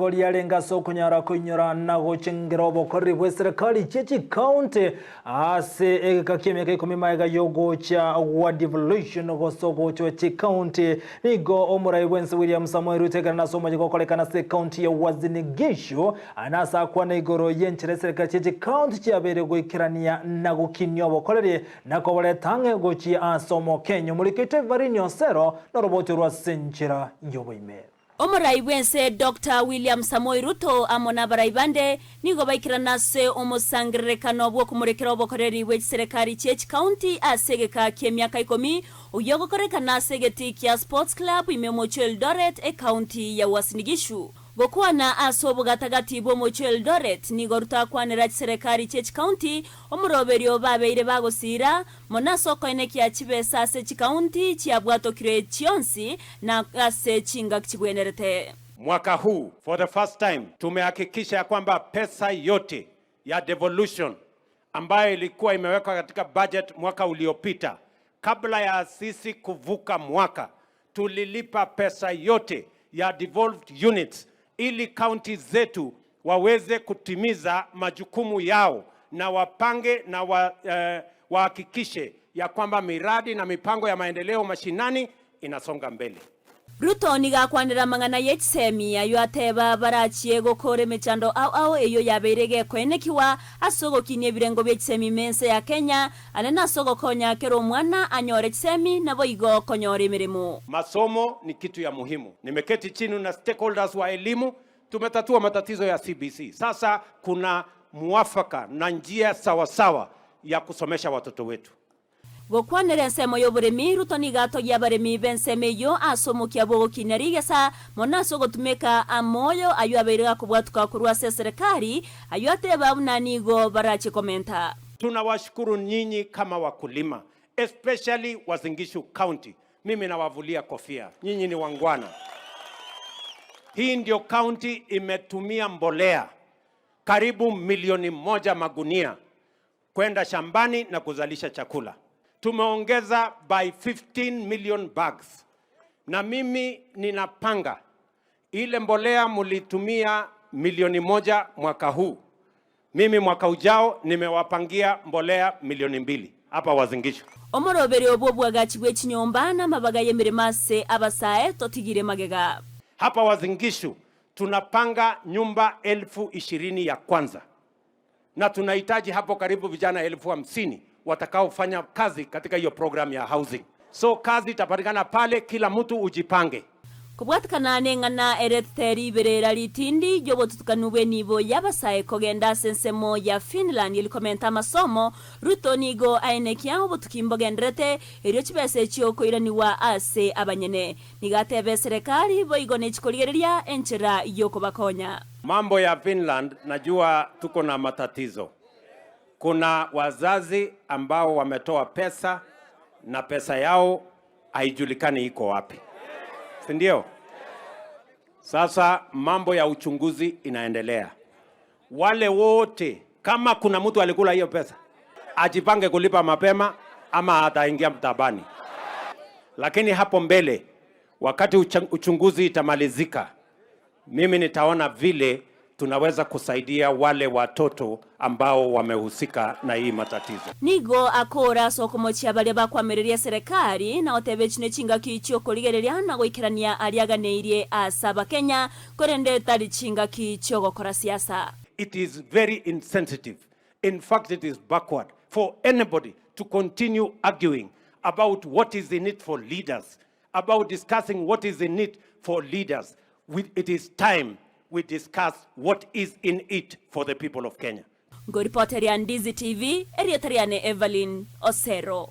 igori yarenga sokunyara kunyura na guchingira obokori bwe serikali chechi county ase egakemeka ikumimaega yogocha wa devolution gosogocho chechi county nigo omurai wense William Ruto na somo jigokolekana se county ya Wazinigishu anasa kwa na igoro yenchere serikali chechi county chiabere goikirania na gukinyo obokorere na koboletange gochi asomo Kenya mulikete varinyo sero na roboti rwa senchira yoboime. Omurai wense Dr. William Ruto amona baraibande nigo baikirana se omusangirekano bwo kumurekera obokoreri we serikali chechi county asegeka kemyaka 10 uyogokorekana segeti kia sports club imemocho Eldoret e county ya Wazinigishu. Gokwana asobo gatagati bo mocho Eldoret nigo rutakwanira serikali chechi county omuroberio babeire bagosira mona soko ene kia chibesa se county chiabwatokire chionsi na ase chinga kichibwenerete. Mwaka huu for the first time tumehakikisha ya kwamba pesa yote ya devolution ambayo ilikuwa imewekwa katika budget mwaka uliopita, kabla ya sisi kuvuka mwaka, tulilipa pesa yote ya devolved units ili county zetu waweze kutimiza majukumu yao na wapange na wahakikishe ya kwamba miradi na mipango ya maendeleo mashinani inasonga mbele. Ruto niga kwanira mangana yetsemi ayo ateba barachie gokore mechando au eyo yaberege kwenekiwa asogo kinye birengo byetsemi mense ya Kenya anena sogo konya kero mwana anyore tsemi nabo igo konyore mirimo. Masomo ni kitu ya muhimu. Nimeketi chini na stakeholders wa elimu, tumetatua matatizo ya CBC. Sasa kuna muafaka na njia sawasawa ya kusomesha watoto wetu. Gokwanere nsemo yoburemi Ruto nigato yabaremi benseme yo asomo kiabo kinarigesa mona sogo tumeka amoyo ayo aberega kubwatuka kurwa serikali ayo ateba unanigo barachi komenta. Tunawashukuru nyinyi kama wakulima, especially Wazinigishu County. Mimi nawavulia kofia. Nyinyi ni wangwana. Hii ndio county imetumia mbolea karibu 1,000,000 magunia kwenda shambani na kuzalisha chakula. Tumeongeza by 15 million bags. Na mimi ninapanga ile mbolea mulitumia 1,000,000 mwaka huu. Mimi mwaka ujao nimewapangia mbolea 2,000,000 hapa Wazinigishu. Omorobere obwo agachibwe chinyomba na mabaga yemiremase abasae totigire magega. Hapa Wazinigishu tunapanga nyumba 20,000 ya kwanza. Na tunahitaji hapo karibu vijana 50,000 watakaofanya kazi katika hiyo program ya housing. So kazi itapatikana pale, kila mtu ujipange. Kubwatikana nengana ereteri berera litindi jobo tutukanubwe nibo yabasaye kogenda sensemo ya Finland ilikomenta masomo Ruto nigo ainekia obo tukimbogendrete eryo chibese chioko iraniwa ase abanyene nigatebe serikali boigone chikoligereria enchera yoko bakonya. Mambo ya Finland najua tuko na matatizo. Kuna wazazi ambao wametoa pesa na pesa yao haijulikani iko wapi. Sindio? Sasa mambo ya uchunguzi inaendelea. Wale wote kama kuna mtu alikula hiyo pesa, ajipange kulipa mapema ama ataingia mtabani. Lakini hapo mbele wakati uchunguzi itamalizika, mimi nitaona vile tunaweza kusaidia wale watoto ambao wamehusika na hii matatizo. Nigo akora sokomochia bale bakwamereria serikali na otebechine chinga kicho koligereria na goikirania aliaganeirie asaba Kenya korende tali chinga kicho gokora siasa. It is very insensitive. In fact, it is backward for anybody to continue arguing about what is in it for leaders, about discussing what is in it for leaders. It is time we discuss what is in it for the people of Kenya. Go reporter ya Ndizi TV, Erietariane Evelyn Osero.